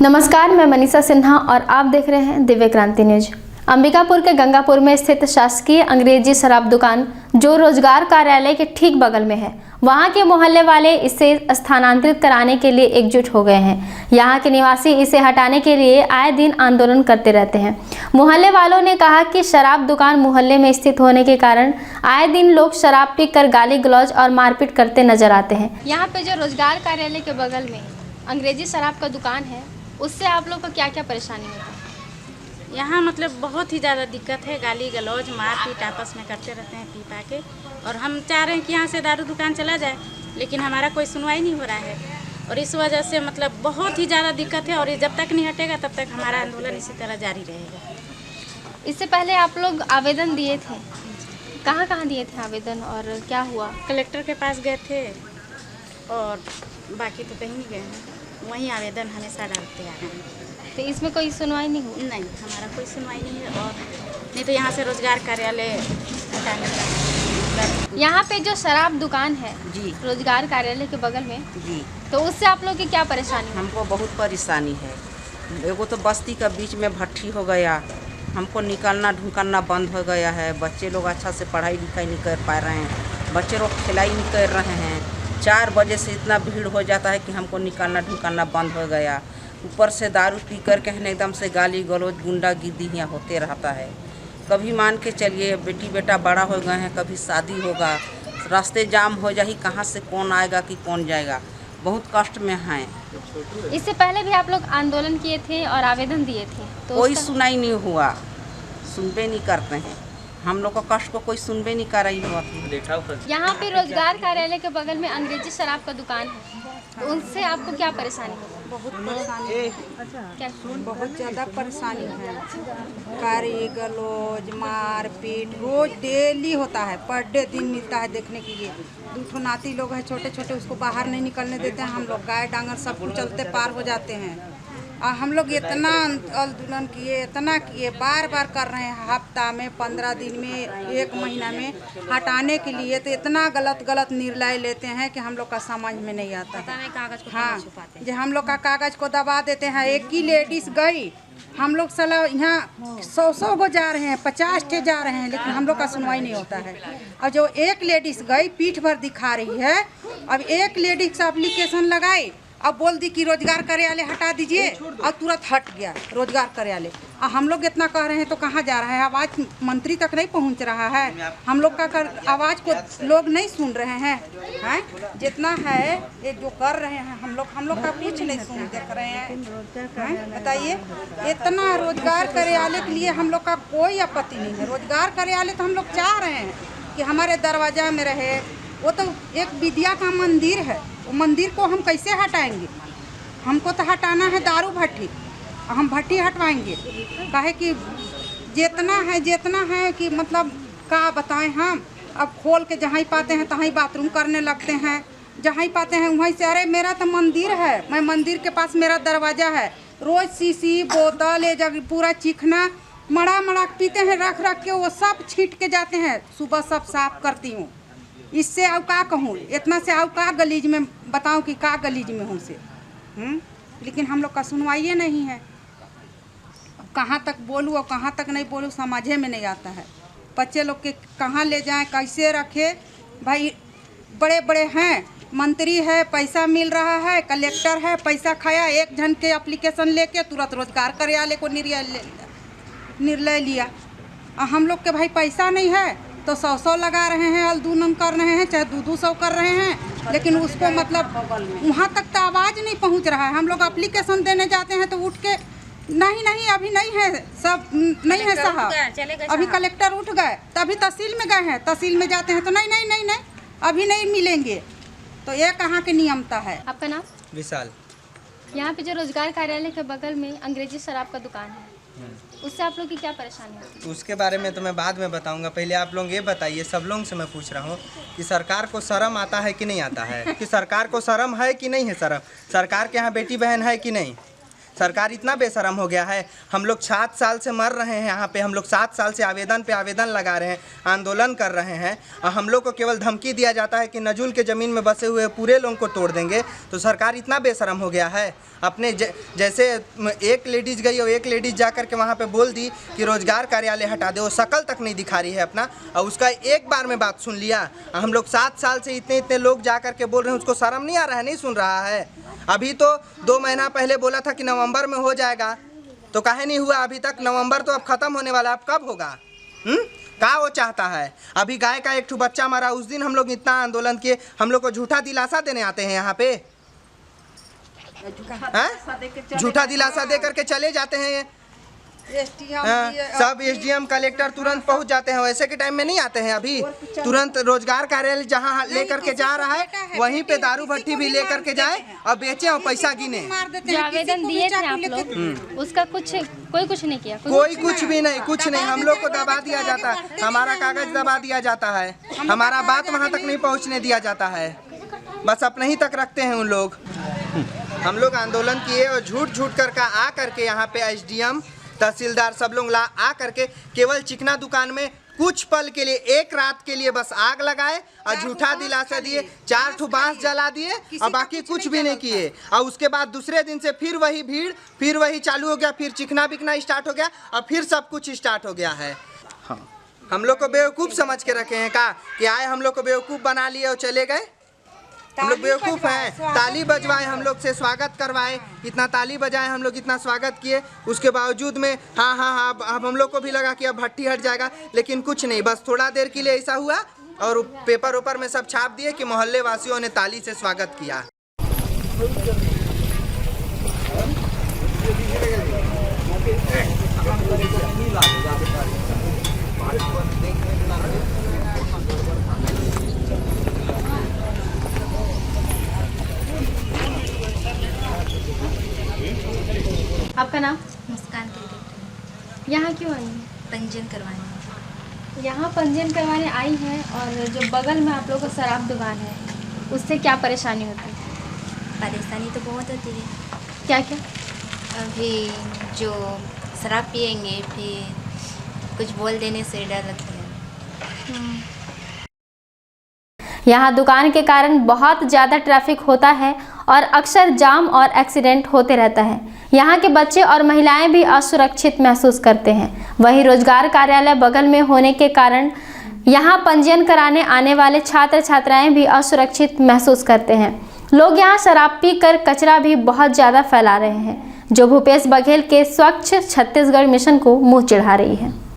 नमस्कार, मैं मनीषा सिन्हा और आप देख रहे हैं दिव्य क्रांति न्यूज। अंबिकापुर के गंगापुर में स्थित शासकीय अंग्रेजी शराब दुकान जो रोजगार कार्यालय के ठीक बगल में है, वहां के मोहल्ले वाले इसे स्थानांतरित कराने के लिए एकजुट हो गए हैं। यहां के निवासी इसे हटाने के लिए आए दिन आंदोलन करते रहते हैं। मोहल्ले वालों ने कहा कि शराब दुकान मोहल्ले में स्थित होने के कारण आए दिन लोग शराब पीकर गाली गलौज और मारपीट करते नजर आते हैं। यहाँ पे जो रोजगार कार्यालय के बगल में अंग्रेजी शराब का दुकान है, उससे आप लोग को क्या क्या परेशानी होती है? यहाँ मतलब बहुत ही ज़्यादा दिक्कत है। गाली गलौज मारपीट आपस में करते रहते हैं पी पा के, और हम चाह रहे हैं कि यहाँ से दारू दुकान चला जाए, लेकिन हमारा कोई सुनवाई नहीं हो रहा है। और इस वजह से मतलब बहुत ही ज़्यादा दिक्कत है, और ये जब तक नहीं हटेगा तब तक हमारा आंदोलन इसी तरह जारी रहेगा। इससे पहले आप लोग आवेदन दिए थे, कहाँ दिए थे आवेदन और क्या हुआ? कलेक्टर के पास गए थे और बाकी तो कहीं नहीं गए हैं, वहीं आवेदन हमेशा डालते आ रहे हैं। तो इसमें कोई सुनवाई नहीं हुई? नहीं, हमारा कोई सुनवाई नहीं है। और नहीं तो यहाँ से रोजगार कार्यालय हटाने का। यहाँ पे जो शराब दुकान है जी, रोजगार कार्यालय के बगल में, जी, तो उससे आप लोग की क्या परेशानी है? हमको बहुत परेशानी है। एगो तो बस्ती का बीच में भट्ठी हो गया, हमको निकलना ढुकलना बंद हो गया है। बच्चे लोग अच्छा से पढ़ाई लिखाई नहीं कर पा रहे हैं, बच्चे लोग खिलाई नहीं कर रहे हैं। 4 बजे से इतना भीड़ हो जाता है कि हमको निकलना ढुकलना बंद हो गया। ऊपर से दारू पी कर के एकदम से गाली गलौज गुंडागिर्दी यहाँ होते रहता है। कभी मान के चलिए बेटी बेटा बड़ा हो गए हैं, कभी शादी होगा, रास्ते जाम हो जाए, कहाँ से कौन आएगा कि कौन जाएगा, बहुत कष्ट में हैं। इससे पहले भी आप लोग आंदोलन किए थे और आवेदन दिए थे, तो कोई सुनाई नहीं हुआ, सुनबे नहीं करते हैं। हम लोग का कष्ट को कोई सुनबे नहीं कर रही हुआ। यहाँ पे रोजगार कार्यालय के बगल में अंग्रेजी शराब का दुकान है, तो उनसे आपको क्या परेशानी है? बहुत परेशानी है। क्या? बहुत ज़्यादा परेशानी है। गाली गलौज मारपीट रोज डेली होता है, पर डे दिन मिलता है देखने के लिए। 2 नाती लोग हैं छोटे छोटे, उसको बाहर नहीं निकलने देते हैं। हम लोग गाय डांगर सब कुछ चलते पार हो जाते हैं। और हम लोग इतना आंदोलन किए, इतना किए, बार बार कर रहे हैं, हफ्ता में 15 दिन में 1 महीना में हटाने के लिए। तो इतना गलत निर्णय लेते हैं कि हम लोग का समझ में नहीं आता है। कागज को हाँ, छुपाते हैं। जो हम लोग का कागज को दबा देते हैं। एक ही लेडीज गई, हम लोग साला यहाँ 100 गो जा रहे हैं, 50 ठे जा रहे हैं, लेकिन हम लोग का सुनवाई नहीं होता है। और जो एक लेडीज गई पीठ भर दिखा रही है, अब एक लेडीज से एप्लीकेशन लगाई, अब बोल दी कि रोजगार कार्यालय हटा दीजिए, और तुरंत हट गया रोजगार कार्यालय। और हम लोग इतना कह रहे हैं तो कहाँ जा रहा है? आवाज़ मंत्री तक नहीं पहुँच रहा है। हम लोग का आवाज़ को लोग नहीं सुन रहे हैं। जितना है ये जो कर रहे हैं हम लोग का कुछ नहीं सुन देख रहे हैं। बताइए, इतना रोजगार कार्यालय के लिए हम लोग का कोई आपत्ति नहीं है। रोजगार कार्यालय तो हम लोग चाह रहे हैं कि हमारे दरवाजा में रहे। वो तो एक विद्या का मंदिर है, वो मंदिर को हम कैसे हटाएंगे? हमको तो हटाना है दारू भट्टी, हम भट्टी हटवाएंगे। काहे कि जितना है कि मतलब क्या बताएं हम। अब खोल के जहाँ ही पाते हैं तहाँ ही बाथरूम करने लगते हैं, जहाँ ही पाते हैं वहीं से। अरे मेरा तो मंदिर है, मैं मंदिर के पास मेरा दरवाज़ा है, रोज़ शीशी बोतल ये जब पूरा चिकना मड़ा पीते हैं, रख के वो सब छीट के जाते हैं। सुबह सब साफ करती हूँ। इससे अब का कहूँ, इतना से अब का गलीज में बताऊँ कि का गलीज में हूँ से। लेकिन हम लोग का सुनवाई नहीं है। कहाँ तक बोलूँ और कहाँ तक नहीं बोलूँ समझे में नहीं आता है। बच्चे लोग के कहाँ ले जाएं, कैसे रखे? भाई बड़े हैं, मंत्री है, पैसा मिल रहा है, कलेक्टर है, पैसा खाया, एक जन के एप्लीकेशन लेके तुरंत रोजगार कार्यालय को निर्णय लिया। और हम लोग के भाई पैसा नहीं है तो 100 लगा रहे हैं, आंदोलन कर रहे हैं, चाहे 200 कर रहे हैं, लेकिन उसको मतलब वहाँ तक तो आवाज़ नहीं पहुँच रहा है। हम लोग एप्लीकेशन देने जाते हैं तो उठ के नहीं अभी नहीं है, सब नहीं है साहब, अभी कलेक्टर उठ गए, तभी तहसील में गए हैं, तहसील में जाते हैं तो नहीं अभी नहीं मिलेंगे। तो ये कहाँ के नियमता है? आपका नाम? विशाल। यहाँ पे जो रोजगार कार्यालय के बगल में अंग्रेजी शराब का दुकान है, उससे आप लोग की क्या परेशानी होती है? उसके बारे में तो मैं बाद में बताऊंगा। पहले आप लोग ये बताइए, सब लोगों से मैं पूछ रहा हूँ कि सरकार को शर्म आता है कि नहीं आता है? कि सरकार को शर्म है कि नहीं है? शर्म सरकार के यहाँ बेटी बहन है कि नहीं? सरकार इतना बेशरम हो गया है। हम लोग 7 साल से मर रहे हैं यहाँ पे, हम लोग 7 साल से आवेदन पे आवेदन लगा रहे हैं, आंदोलन कर रहे हैं, और हम लोग को केवल धमकी दिया जाता है कि नजुल के ज़मीन में बसे हुए पूरे लोगों को तोड़ देंगे। तो सरकार इतना बेशरम हो गया है। अपने जैसे एक लेडीज़ गई और एक लेडीज़ जा कर के वहाँ पे बोल दी कि रोजगार कार्यालय हटा दे, वो शकल तक नहीं दिखा रही है अपना, और उसका एक बार में बात सुन लिया। हम लोग 7 साल से इतने लोग जा कर के बोल रहे हैं, उसको शर्म नहीं आ रहा है, नहीं सुन रहा है। अभी तो 2 महीना पहले बोला था कि नवंबर में हो जाएगा, तो काहे नहीं हुआ अभी तक? नवंबर तो अब ख़त्म होने वाला, अब कब होगा? क्या वो चाहता है? अभी गाय का एक ठो बच्चा मरा, उस दिन हम लोग इतना आंदोलन किए, हम लोग को झूठा दिलासा देने आते हैं यहाँ पे, झूठा दिलासा दे करके चले जाते हैं। सब एसडीएम कलेक्टर तुरंत पहुंच जाते हैं, वैसे के टाइम में नहीं आते हैं। अभी तुरंत रोजगार कार्यालय जहां लेकर के जा रहा है, वहीं पे दारू भट्टी भी लेकर के जाए और बेचे और पैसा गिने। जो आवेदन दिए थे आप लोग, उसका कोई कुछ नहीं किया? कोई कुछ भी नहीं, कुछ नहीं। हम लोग को दबा दिया जाता है, हमारा कागज दबा दिया जाता है, हमारा बात वहाँ तक नहीं पहुँचने दिया जाता है, बस अपने ही तक रखते हैं उन लोग। हम लोग आंदोलन किए और झूठ कर आ करके यहाँ पे एसडीएम तहसीलदार सब लोग आ करके केवल चिकना दुकान में कुछ पल के लिए, एक रात के लिए बस आग लगाए और झूठा दिलासा दिए, 4 ठो बांस जला दिए और बाकी कुछ भी नहीं किए। और उसके बाद दूसरे दिन से फिर वही भीड़, फिर वही चालू हो गया, फिर चिकना बिकना स्टार्ट हो गया और फिर सब कुछ स्टार्ट हो गया है। हाँ, हम लोग को बेवकूफ़ समझ के रखे हैं का कि आए हम लोग को बेवकूफ़ बना लिए और चले गए। हम लोग बेवकूफ़ हैं। ताली बजवाए, हम लोग से स्वागत करवाए, इतना ताली बजाए, हम लोग इतना स्वागत किए, उसके बावजूद में हाँ अब हम लोग को भी लगा कि अब भट्टी हट जाएगा, लेकिन कुछ नहीं, बस थोड़ा देर के लिए ऐसा हुआ और पेपर में सब छाप दिए कि मोहल्ले वासियों ने ताली से स्वागत किया। आपका नाम? मुस्कान के यहाँ क्यों आई हैं? पंजीयन करवाने। यहाँ पंजीयन करवाने आई हैं, और जो बगल में आप लोगों का शराब दुकान है, उससे क्या परेशानी होती है? परेशानी तो बहुत होती है। क्या क्या? अभी जो शराब पिएंगे फिर कुछ बोल देने से डर लगता है। यहाँ दुकान के कारण बहुत ज़्यादा ट्रैफिक होता है और अक्सर जाम और एक्सीडेंट होते रहता है। यहाँ के बच्चे और महिलाएं भी असुरक्षित महसूस करते हैं। वहीं रोजगार कार्यालय बगल में होने के कारण यहाँ पंजीयन कराने आने वाले छात्र छात्राएं भी असुरक्षित महसूस करते हैं। लोग यहाँ शराब पीकर कचरा भी बहुत ज़्यादा फैला रहे हैं, जो भूपेश बघेल के स्वच्छ छत्तीसगढ़ मिशन को मुँह चिढ़ा रही है।